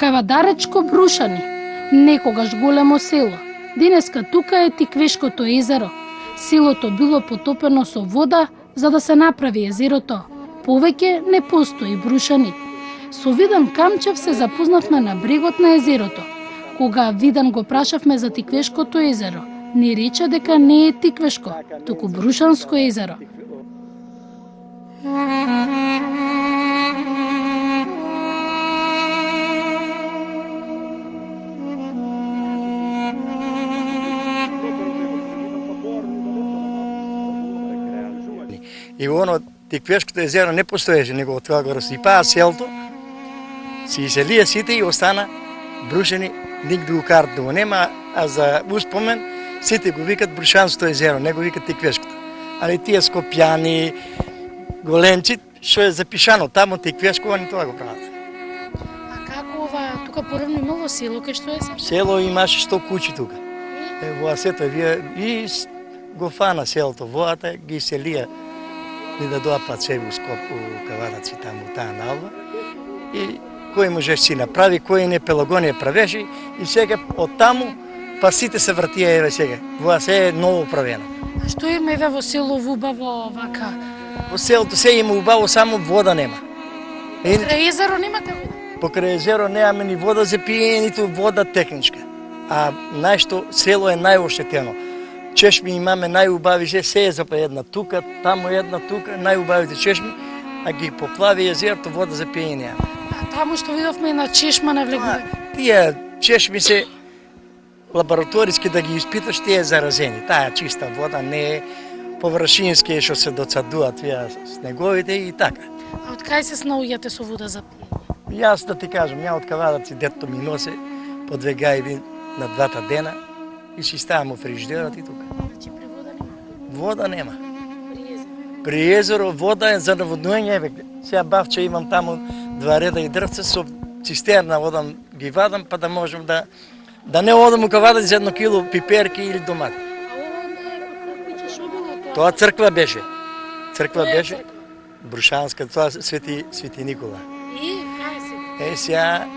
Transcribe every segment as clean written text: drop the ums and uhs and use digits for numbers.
Кавадаречко Брушани, некогаш големо село. Денеска тука е Тиквешкото езеро. Селото било потопено со вода за да се направи езерото. Повеќе не постои Брушани. Со Видан Камчев се запознавме на брегот на езерото. Кога Видан го прашавме за Тиквешкото езеро, ни рече дека не е Тиквешко, туку Брушанско езеро. И оно Тиквешкото езеро не постоеше, него од тоа го расипаа селото, се иселија сите и остана Брушани, нигде у карта го нема, а за успомен сите го викат Брушанското езеро, не го викат Тиквешкото. Али тие скопјани, големци, што е запишано тамо Тиквешко, они тоа го прават. А како тука поравно имало село, кај што е се? Село имаше 100 куќи тука. Во сето вие и го фана селото, воата ги селија. Ни да доапат се у Кавадаци таму таа налва. И кој можеше си направи, кој не Пелагонија правеше и сега од таму па сите се вртија еве сега. Во се е ново правено. А што има еве во село убаво вака? Во селото се има убаво, само вода нема. Покрај езеро немате вода? Покрај езеро немаме ни вода за пиење, ниту вода техничка. А нашето село е најоштетено. Чешми имаме најубави, се е за една тука, таму една тука, најубавите чешми, а ги поплави езерото, вода за пиење. А таму што видовме на чешма на влегува? Тие чешми се лабораториски да ги испиташ, тие заразени. Таа чиста вода не е површински што се доцадуваат тие снеговите и така. А од кај се снаоѓате со вода за пиење? Јас да ти кажам, ја од Кавадаци дето ми носе по 2 гајби на 2 дена и си ставам во фрижидерот и тука. Значи при вода нема? Вода нема. При езеро? При езеро вода е за наводнување, еве. Сега бавче имам таму 2 реда и дрвца со цистерна водам ги вадам па да можам да не одам у Кавадаци за 1 кило пиперки или домати. А ова не е црквиче, што било тоа? Тоа црква беше. Црква беше Брушанска, тоа Свети Никола. И кај се? Сега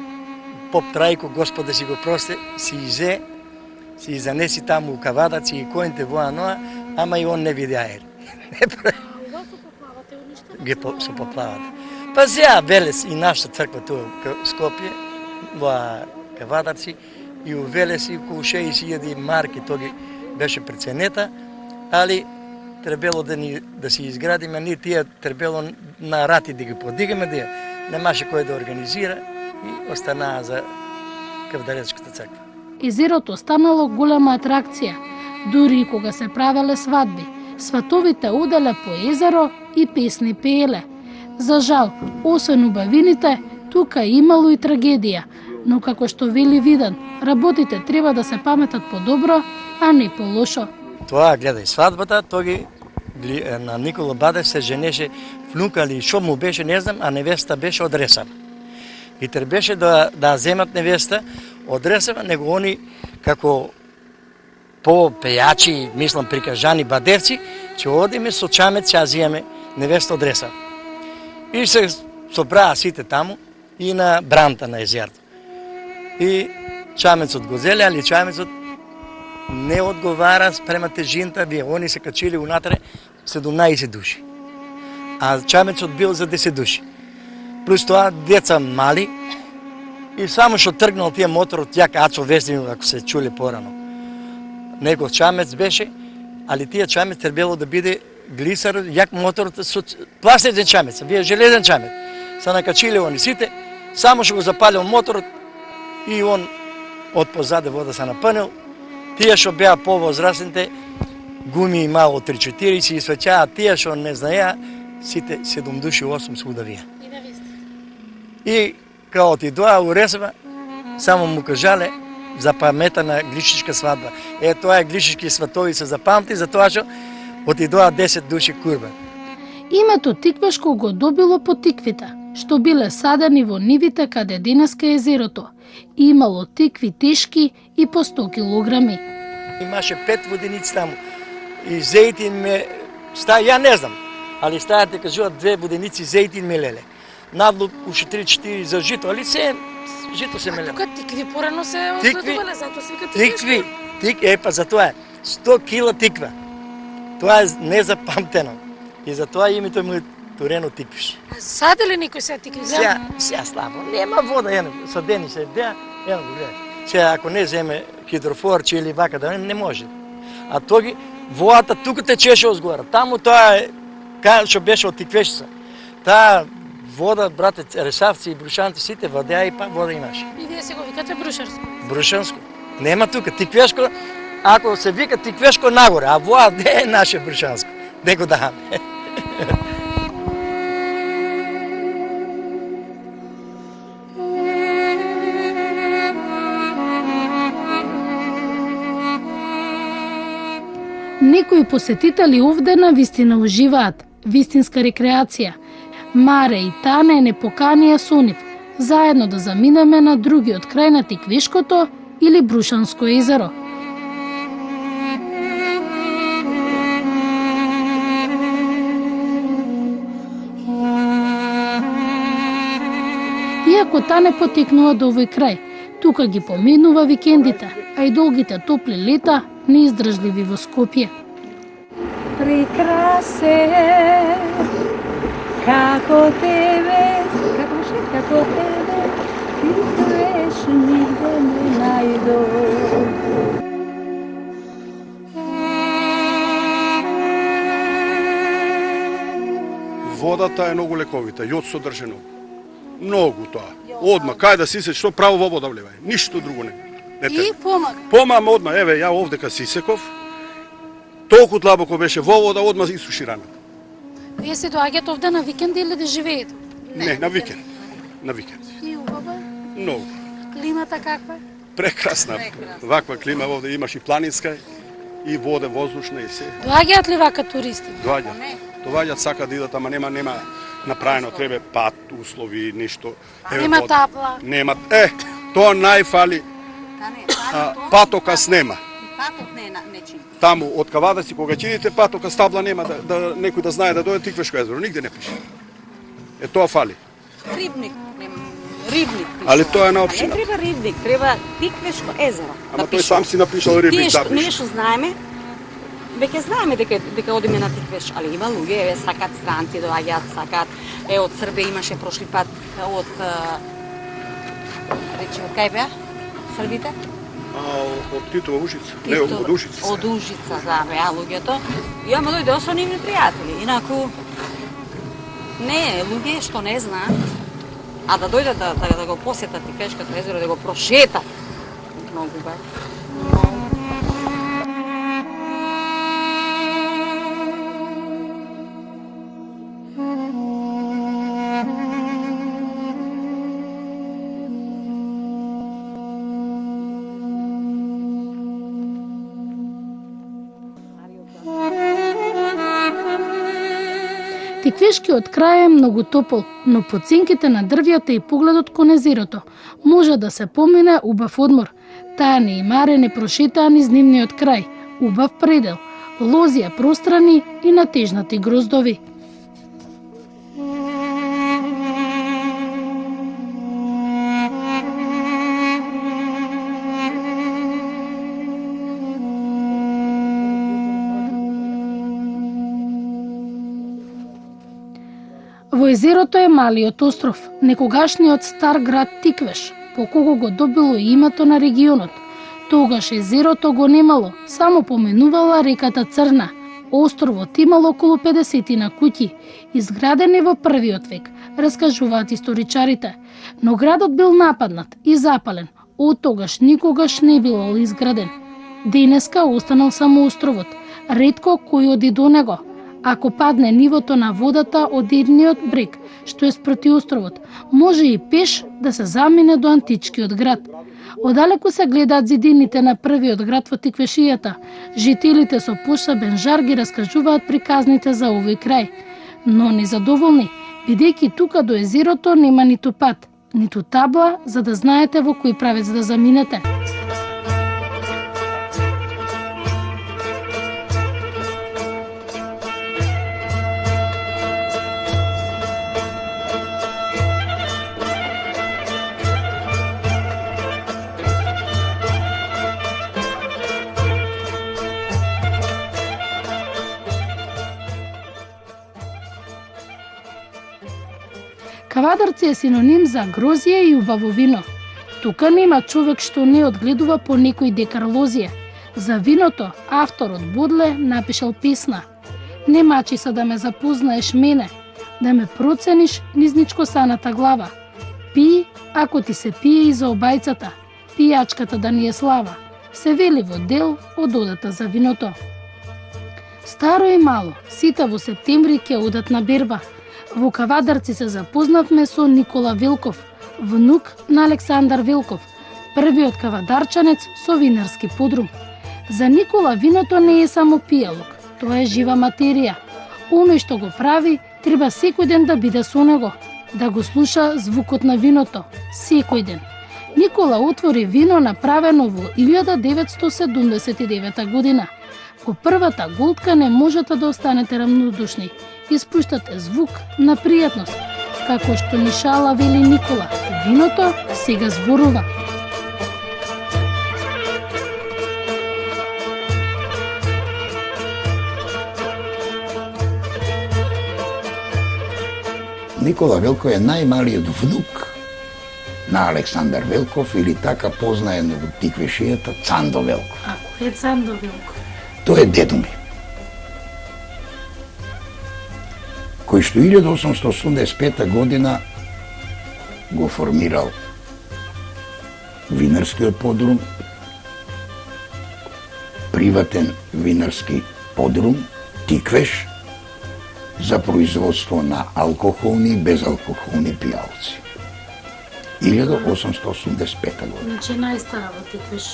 поп Трајко, Господ да си го прости, си занеси таму у Кавадаци и коните во Аноа, ама и он не видеа ер. Кога се поплавате уништено? Ги се поплават. Па сега Велес и нашата црква туа во Скопје, во Кавадаци, и у Велес и околу 60.000 марки, тоа ги беше преценета, али требело да си изградиме, ние тие требело на рати да ги подигаме, да немаше кој да организира и останаа за Кавадарецката црква. Езерото станало голема атракција, дури и кога се правеле свадби. Сватовите оделе по езеро и песни пееле. За жал, освен убавините, тука имало и трагедија, но како што вели Видан, работите треба да се паметат по-добро, а не по-лошо. Тоа, гледај, свадбата, на Никола Бадев се женеше внука или шо му беше, не знам, а невеста беше од Ресава. И требеше да земат невеста од Ресава, него они како по пејачи, мислам прикажани бадевци, ќе одиме со чамец, ќе земеме невеста од Ресава. И се собраа сите таму и на бранта на езерото. И чамецот го зеле, али чамецот не одговара спрема тежинта, они се качили унатре 17 души. А чамецот бил за 10 души. Плюс тоа деца мали и само што тргнал тие моторот, јак Ацо Вездин, ако се чули порано. Негов чамец беше, али тие чамец требело да биде глисар, јак моторот со пластичен чамец, вие железен чамец. Се накачили они сите, само што го запалил моторот и он од позаде вода се напънил. Тие што беа повозрастните, гуми имало 3-4, си свеќаа, тие што не знаеа, сите 7 души, 8 се удавија. И невеста. И као отидоа у Ресава, само му кажале за памета на глишичка свадба. Тоа е глишички сватови се запамти, затоа што отидоа 10 души курбан. Името Тиквешко го добило по тиквите, што биле садени во нивите каде денеска е езерото. Имало тикви тешки и по 100 килограми. Имаше 5 воденици таму. И зејтин ме ја не знам, али стајате кажуваат 2 воденици зејтин ме леле. Надлуп уште 3-4 за жито, али се жито се меле. Тука тикви порано се Тикви. огледувале, затоа се вика Тикви, па за тоа е 100 кила тиква. Тоа е незапамтено. И за тоа името му е Турено тиквиш. Саде ли некој се тикви? Сега слабо. Нема вода, садени се, го гледа. Сега ако не земе хидрофорче или вака да не може. А тоги водата тука течеше озгора. Таму тоа е кај што беше од тиквешца. Таа вода, брате, решавци и брушанци сите водеа и па вода имаше. И вие се го викате брушарско. Брушанско. Нема тука тиквешко. Ако се вика тиквешко нагоре, а вода де е наше брушанско. Де го даваме. Некои посетители овде на вистина уживаат, вистинска рекреација. Маре и Тане не поканија со нив, заедно да заминеме на другиот крај на Тиквишкото или Брушанско езеро. Иако Тане потекнува до овој крај, тука ги поминува викендите, а и долгите топли лета неиздржливи во Скопје. Прекрасен, како тебе, ти твеш нигде не најдо. Водата е многу лековита, јод содржено. Многу тоа. Одма, кај да сисеш, што право во вода вливај. Ништо друго не треба. И помага. Помам одма, еве, ја овде кај сисеков, толку длабоко беше во вода, одма исуши раната. Вие се доаѓате овде на викенди или да живеете? Не, на викенд. На викенд. И убава? Многу. Климата каква е? Прекрасна. Ваква клима овде имаш и планинска, и вода воздушна и се. Доаѓаат ли вака туристи? Доаѓаат, сака да идат, ама нема направено, треба пат, услови, ништо. Нема табла. Нема. Тоа најфали. Патокас нема. Патот не чини. Таму од Кавада си кога ќе идете патокас табла нема да некој да знае да дојде Тиквешко езеро, нигде не пише. Тоа фали. Рибник пише. Али тоа е на општина. Не треба рибник, треба Тиквешко езеро. Ама тој сам си напишал рибник да пише. Ние што знаеме, веќе знаеме дека одиме на Тиквеш, али има луѓе, еве сакат странци доаѓаат, сакат. Од Србија имаше прошли пат од речеме кај беа Србите? Од Титова Ужица. Не, од Ужица. Од Ужица, да, беа луѓето. И ама дојде основни пријатели. Инаку не, луѓе што не знаат, а да дојдат да го посетат Тиквешкото езеро, да го прошетат. Многу бе. Тиквешкиот крај е многу топол, но по цинките на дрвјата и погледот кон езерото може да се помине убав одмор. Тајане и Маре не прошетаа низ нивниот крај, убав предел, лозија пространи и натежнати гроздови. Во езерото е малиот остров, некогашниот стар град Тиквеш, по кого го добило и името на регионот. Тогаш езерото го немало, само поменувала реката Црна. Островот имало околу 50 на куќи, изградени во првиот век, раскажуваат историчарите. Но градот бил нападнат и запален, од тогаш никогаш не бил изграден. Денеска останал само островот, ретко кој оди до него. Ако падне нивото на водата од едниот брег, што е спроти островот, може и пеш да се замине до античкиот град. Одалеку се гледаат зидините на првиот град во Тиквешијата. Жителите со посебен жар ги раскажуваат приказните за овој крај. Но незадоволни, бидејќи тука до езерото нема ниту пат, ниту табла за да знаете во кој правец да заминете. Кавадарци е синоним за грозие и убаво вино. Тука нема човек што не одгледува по некој декар лозие. За виното авторот Бодле напишал песна. Не мачи се да ме запознаеш мене, да ме процениш низничко саната глава. Пи, ако ти се пие и за обајцата, пијачката да ни е слава. Се вели во дел од одата за виното. Старо и мало, сите во септември ќе одат на берба. Во Кавадарци се запознавме со Никола Велков, внук на Александар Велков, првиот кавадарчанец со винарски подрум. За Никола виното не е само пијалок, тоа е жива материја. Оној што го прави, треба секој ден да биде со него, да го слуша звукот на виното, секој ден. Никола отвори вино направено во 1979 година. По првата голтка не можете да останете рамнодушни. Испуштате звук на пријатност. Како што ни шала вели Никола, виното сега зборува. Никола Велков е најмалиот внук на Александар Велков или така познаен во тиквешијата Цандо Велков. А кој е Цандо Велков? Тој е дедо ми, кој што 1885 година го формирал винарскиот подрум, приватен винарски подрум, Тиквеш, за производство на алкохолни и безалкохолни пијалци. 1885 година. Значи најстара во Тиквеш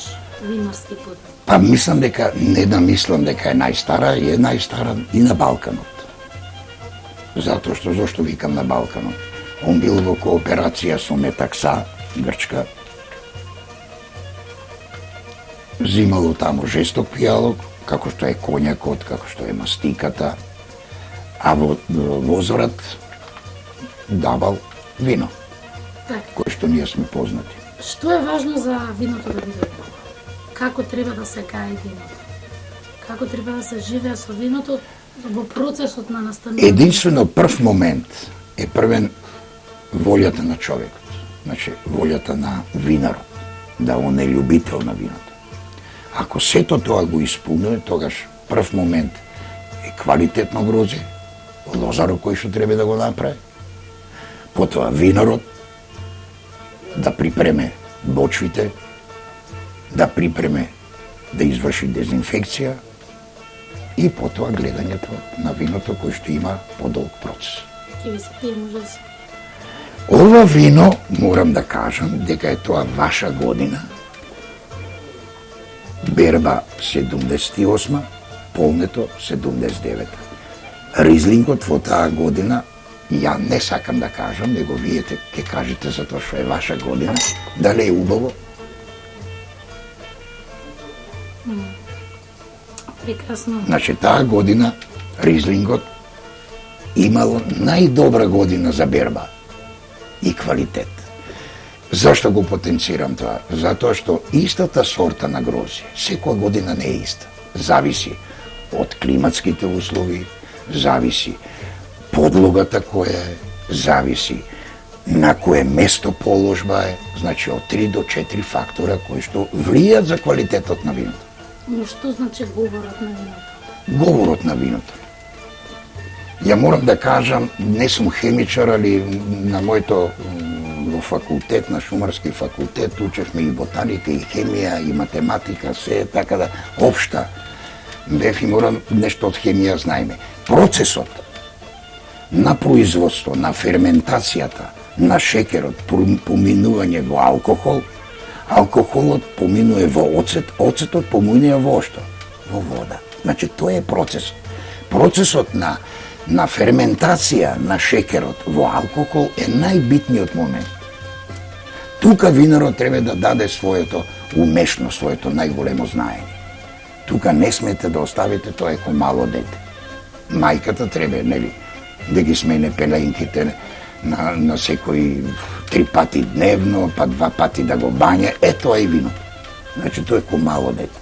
винарски подрум. Па мислам дека, не да мислам дека е најстара, е најстара и на Балканот. Затоа што, зошто викам на Балканот? Он бил во кооперација со Метакса, Грчка. Зимало таму жесток пијалок, како што е коњакот, како што е мастиката, а во возврат давал вино, кој што ние сме познати. Што е важно за виното да биде добро? Како треба да се гаи виното? Како треба да се живее со виното во процесот на настанување? Единствено прв момент е првен волјата на човекот. Значи, волјата на винарот, да он е љубител на виното. Ако сето тоа го исполнува, тогаш прв момент е квалитетно грозе, лозарот кој што треба да го направи. Потоа винарот да припреме бочвите, да припреме, да изврши дезинфекција и потоа гледањето на виното кој што има подолг процес. Ќе ви се пие, може да се. Ова вино, морам да кажам, дека е тоа ваша година, берба 78, полнето 79. Ризлингот во таа година, ја не сакам да кажам, него вие ќе кажете за тоа што е ваша година, дали е убаво? Прекрасно. Значи, таа година Ризлингот имало најдобра година за берба и квалитет. Зашто го потенцирам тоа? Затоа што истата сорта на грозје секоја година не е иста. Зависи од климатските услови, зависи подлогата која е, зависи на кое место положба е, значи од 3 до 4 фактора кои што влијат за квалитетот на виното. Но што значи говорот на виното? Говорот на виното. Ја морам да кажам, не сум хемичар, али на моето во факултет, на Шумарски факултет, учевме и ботаника, и хемија, и математика, се така да општа. Бев и морам нешто од хемија знаеме. Процесот на производство, на ферментацијата, на шекерот, поминување во алкохол, алкохолот поминува во оцет, оцетот поминува во што? Во вода. Значи, тоа е процесот. Процесот на ферментација на шекерот во алкохол е најбитниот момент. Тука винарот треба да даде своето умешно, своето најголемо знаење. Тука не смете да оставите тоа како мало дете. Мајката треба, нели, да ги смене пеленките на секои 3 пати дневно, па 2 пати да го бања, тоа е виното. Значи, тоа е како мало дете.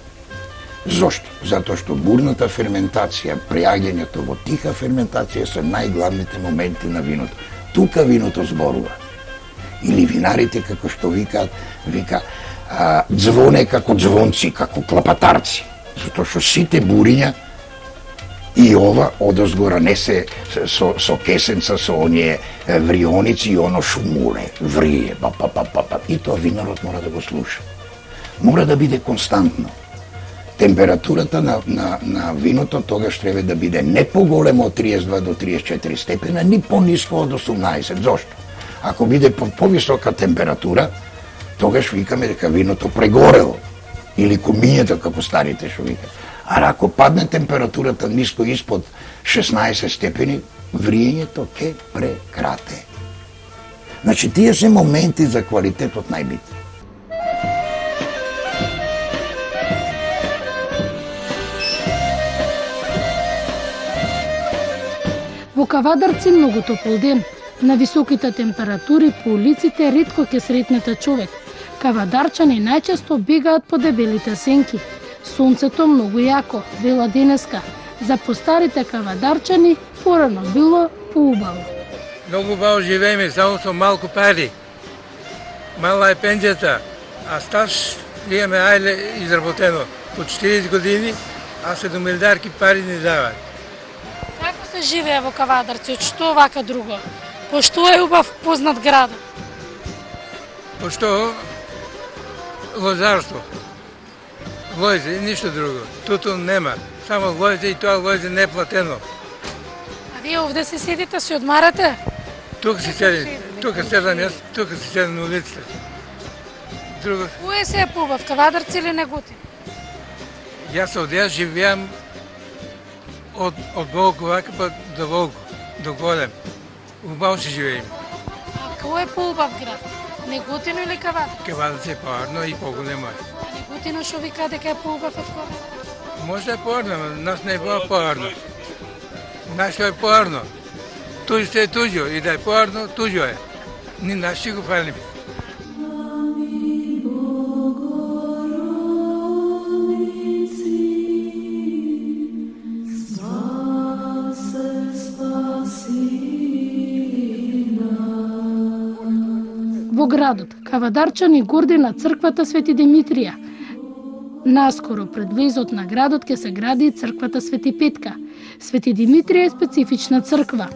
Зошто? Затоа што бурната ферментација, преаѓањето во тиха ферментација се најглавните моменти на виното. тука виното зборува. Или винарите, како што вика, звоне како звонци, како клапатарци. Затоа што сите буриња и ова одозгора не се со кесенца, со оние врионици и оно шумуле, врие, па. И тоа винарот мора да го слуша. Мора да биде константно. Температурата на виното тогаш треба да биде не поголемо од 32 до 34 степена, ни пониско од 18. Зошто? Ако биде повисока температура, тогаш викаме дека виното прегорело. Или комињето, како старите што викат. А ако падне температурата ниско испод 16 степени, вриењето ќе прекрате. Значи, тие се моменти за квалитетот најбитни. Во Кавадарци многу топол ден. На високите температури по улиците ретко ќе сретнете човек. Кавадарчани најчесто бегаат по дебелите сенки. Сонцето многу јако, вела денеска. За постарите кавадарчани порано било поубаво. Многу убаво живееме, само со малку пари. Мала е пенџета, а стаж имаме ајле изработено. По 40 години, а 7.000 пари не дават. Како се живее во Кавадарци? Од што вака друго? Пошто е убав познат градот? Пошто лозарство. Лојзе, ништо друго. Тутун нема. Само лојзе и тоа лојзе не платено. А вие овде се седите, се одмарате? Тука се седам, тука седам јас, тука се седам на улицата. Друго. Кој се е поубав, Кавадарци или Неготин? Јас овде живеам од Волко вака па до Волко, до Голем. Убаво се живееме. А кој е поубав град? Неготино или Кавадарци? Кавадарци е поарно и поголемо е. А Неготино што вика дека е поубав од Кавадарци? Може да е поарно, но нас не е било поарно. Нашето е поарно. Туѓото е туѓо и да е поарно, туѓо е. Ни наши го фалиме. Во градот, кавадарчани горди на црквата Свети Димитрија. Наскоро пред влезот на градот ќе се гради и црквата Свети Петка. Свети Димитрија е специфична црква.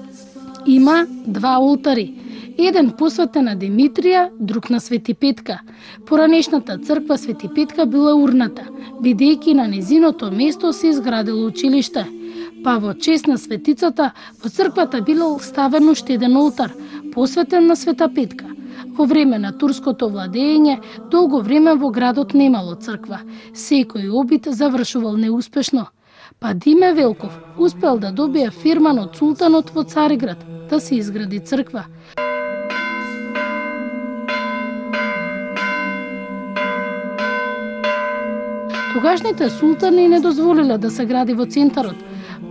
Има два олтари. Еден посветен на Димитрија, друг на Свети Петка. Поранешната црква Свети Петка била урната, бидејќи на незиното место се изградило училиште. Па во чест на светицата, во црквата бил ставен уште еден олтар, посветен на Света Петка. Во време на турското владење, долго време во градот немало црква. Секој обид завршувал неуспешно. Па Диме Велков успел да добие фирман од султанот во Цариград да се изгради црква. Тогашните султани не дозволиле да се гради во центарот,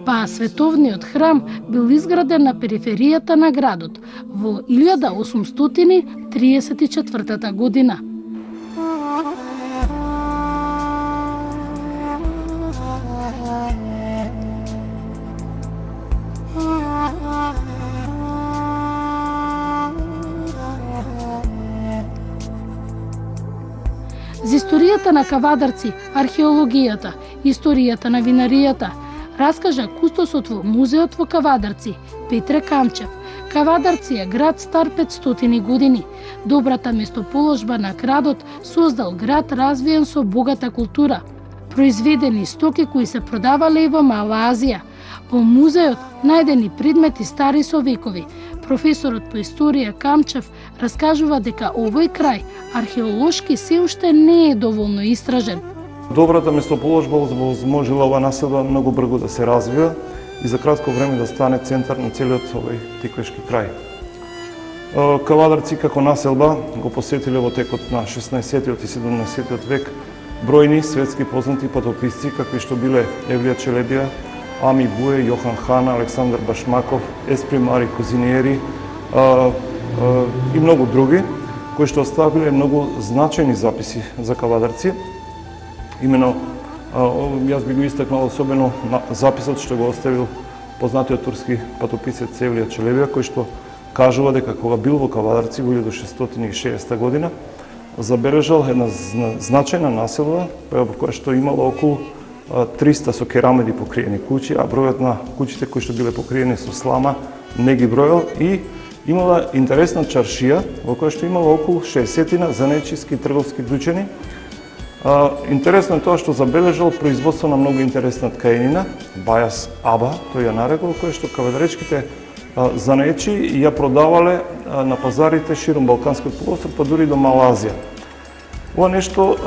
па световниот храм бил изграден на периферијата на градот во 1834 година. За историјата на Кавадарци, археологијата, историјата на винаријата, раскажа кустосот во музеот во Кавадарци, Петре Камчев. Кавадарци е град стар 500 години. Добрата местоположба на градот создал град развиен со богата култура. Произведени стоки кои се продавале и во Мала Азија. Во музеот најдени предмети стари со векови. Професорот по историја Камчев раскажува дека овој крај археолошки се уште не е доволно истражен. Добрата местоположба возможила ова населба многу брзо да се развива и за кратко време да стане центар на целиот овој тиквешки крај. Кавадарци како населба го посетиле во текот на 16 и 17 век бројни светски познати патописци какви што биле Евлија Челебија, Ами Буе, Јохан Хан, Александар Башмаков, Еспри Мари Кузиниери и многу други, кои што оставиле многу значајни записи за Кавадарци. Имено, јас би го истакнал особено на записот што го оставил познатиот турски патописец Евлија Челебија, кој што кажува дека кога бил во Кавадарци во 1660 година, забележал една значајна населба во која што имало околу 300 со керамиди покриени куќи, а бројот на куќите кои што биле покриени со слама не ги бројал, и имала интересна чаршија во која што имало околу 60 занечиски трговски дуќани. Интересно е тоа што забележал производство на многу интересна ткаенина, бајас аба, тој ја нарекол, која што кавадаречките занечи ја продавале на пазарите широм Балканскиот полуостров, па дури до Малазија. Ова нешто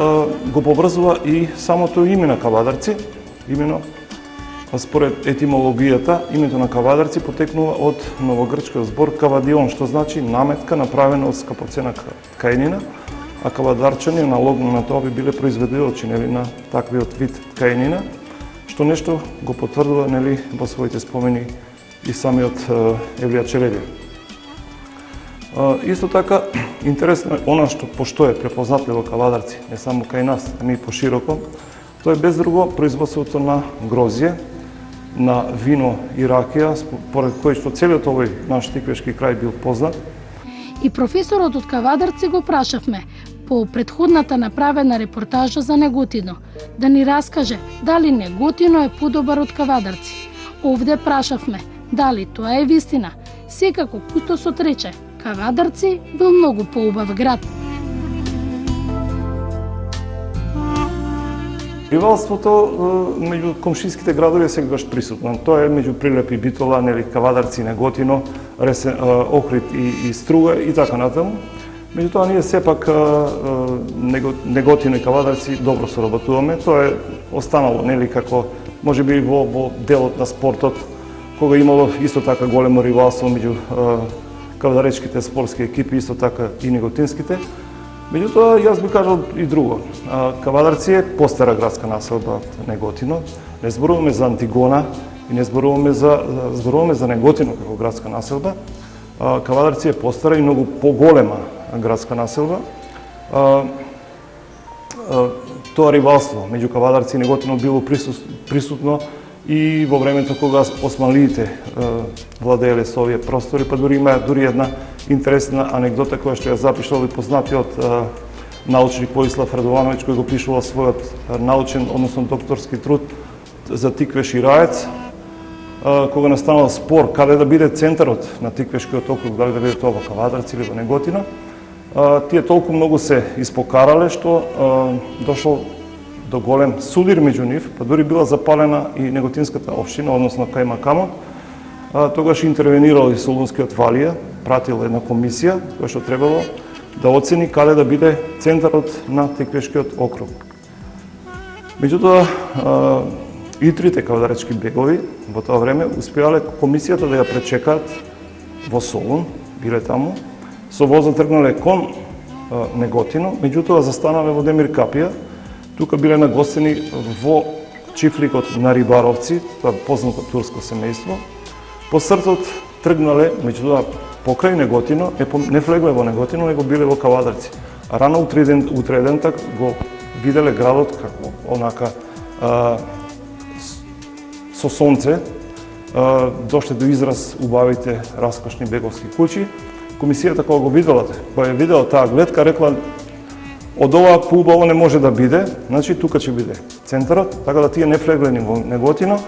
го поврзува и самото име на Кавадарци. Имено, според етимологијата, името на Кавадарци потекнува од новогрчкиот збор кавадион, што значи наметка направена од скапоцена ткаенина, а кавадарчани аналогно на тоа би биле производиочи, нели, на таквиот вид ткаенина, што нешто го потврдува, нели, во своите спомени и самиот Евлија Челебија. Исто така, интересно е она што пошто е препознатливо Кавадарци, не само кај нас, ами и пошироко, тоа е без друго производството на грозје, на вино и ракија, поред кој што целиот овој наш тиквешки крај бил познат. И професорот од Кавадарци го прашавме по претходната направена репортажа за Неготино, да ни раскаже дали Неготино е подобар од Кавадарци. Овде прашавме дали тоа е вистина. Секако кустосот рече, Кавадарци бил многу поубав град. Ривалството меѓу комшинските градови е секогаш присутно. Тоа е меѓу Прилеп и Битола, нели, Кавадарци, Неготино, Охрид и Струга и така натаму. Меѓутоа ние сепак Неготино и Кавадарци добро соработуваме. Тоа е останало, нели, како можеби во делот на спортот, кога имало исто така големо ривалство меѓу кавадаречките спортски екипи, исто така и неготинските. Меѓутоа, јас би кажал и друго. Кавадарци е постара градска населба од Неготино. Не зборуваме за Антигона и не зборуваме за Неготино како градска населба. Кавадарци е постара и многу поголема градска населба. Тоа ривалство меѓу Кавадарци и Неготино било присутно и во времето кога османлиите владееле со овие простори, па дури има една интересна анегдота која што ја запишал и познатиот научник Воислав Радовановиќ, кој го пишувал својот научен, односно докторски труд за Тиквеш и Раец, кога настанал спор каде да биде центарот на Тиквешкиот округ, дали да биде тоа во Кавадарци или во Неготино. Тие толку многу се испокарале што дошол до голем судир меѓу нив, па дури била запалена и Неготинската општина, односно Кајмакамот. Тогаш интервенирал и Солунскиот валија, пратил една комисија која што требало да оцени каде да биде центарот на Тиквешкиот округ. Меѓутоа, и трите кавадаречки бегови во тоа време успеале комисијата да ја пречекаат во Солун, биле таму, со возот тргнале кон Неготино, меѓутоа застанале во Демир Капија. Тука биле нагостени во чифликот на Рибаровци, тоа познато турско семејство. По сртот тргнале, меѓутоа покрај Неготино, не влегле во Неготино, него биле во Кавадарци. А рано утредентак го виделе градот како онака со сонце, дошле до израз убавите раскошни беговски куќи. Комисијата кога го видела, кога ја видела таа гледка, рекла од ова поубаво не може да биде, значи тука ќе биде центарот, така да тие не влеглени во Неготино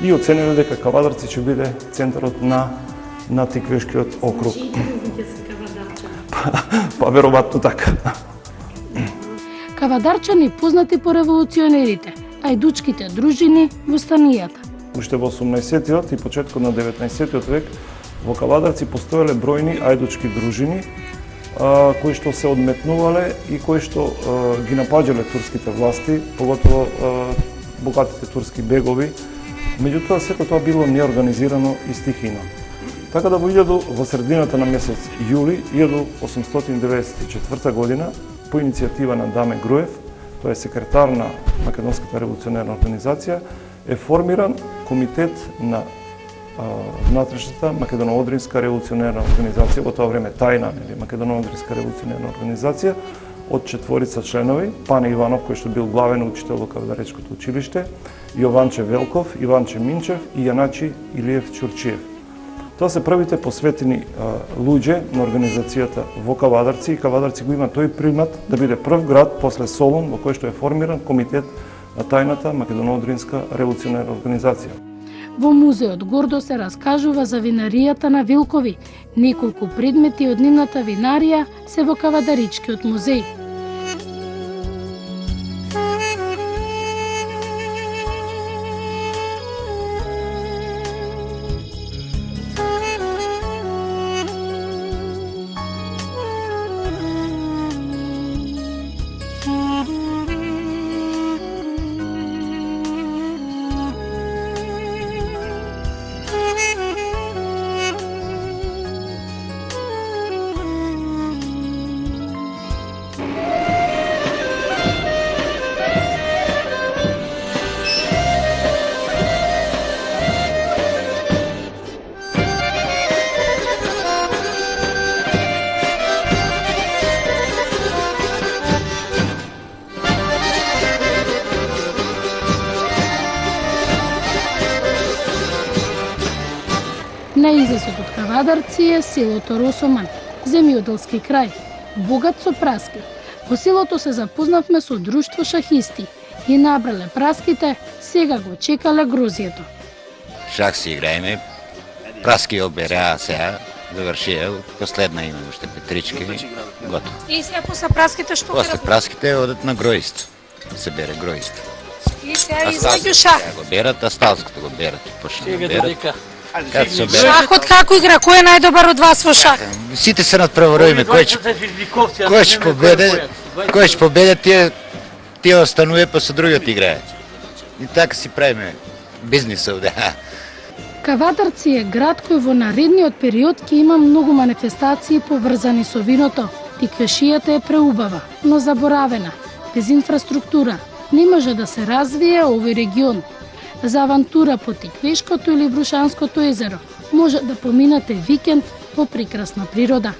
и оцениле дека Кавадарци ќе биде центарот на Тиквешкиот округ. Па веројатно така. Кавадарчани познати по револуционерите, ајдучките дружини во станијата. Уште во 18-тиот и почеткот на 19-тиот век во Кавадарци постоеле бројни ајдучки дружини кои што се одметнувале и кои што ги напаѓале турските власти, поготово богатите турски бегови. Меѓутоа, сето тоа било неорганизирано и стихино. Така да во средината на месец јули 1894 година, по иницијатива на Даме Груев, тој е секретар на Македонската револуционерна организација, е формиран комитет на внатрешната Македоно-Одринска револуционерна организација, во тоа време тајна, Македоно-Одринска револуционерна организација, од 4 членови, Пане Иванов, кој што бил главен учител во Кавадаречкото училиште, Јованче Велков, Иванче Минчев и Јаначи Илиев Чурчиев. Тоа се првите посветени луѓе на организацијата во Кавадарци, и Кавадарци го има тој примат да биде прв град после Солун во кој што е формиран комитет на тајната Македоно-Одринска револуционерна организација. Во музеот гордо се раскажува за винаријата на Вилкови. Неколку предмети од нивната винарија се во Кавадаричкиот музеј. На излезот од Кавадарци е селото Росоман, земјоделски крај, богат со праски. Во селото се запознавме со друштво шахисти. Ги набрале праските, сега го чекале грозието. Шах си играеме, праски обереа сега, завршија, последна има уште петрички, готово. И сега после праските што После праските одат на гроист, се бере гроист. И сега измеѓу шах. Го берат, асталското го берат, почна да берат. Кад се берат, Шахот како игра? Кој е најдобар од вас во шах? сите се надпреваруваме, кој ќе победе, кој ќе победе, тие останува, па со другиот играат. И така си правиме бизнис овде. Кавадарци е град кој во наредниот период ќе има многу манифестации поврзани со виното. Тиквешијата е преубава, но заборавена. Без инфраструктура не може да се развие овој регион. За авантура по Тиквешкото или Брушанското езеро може да поминате викенд во прекрасна природа.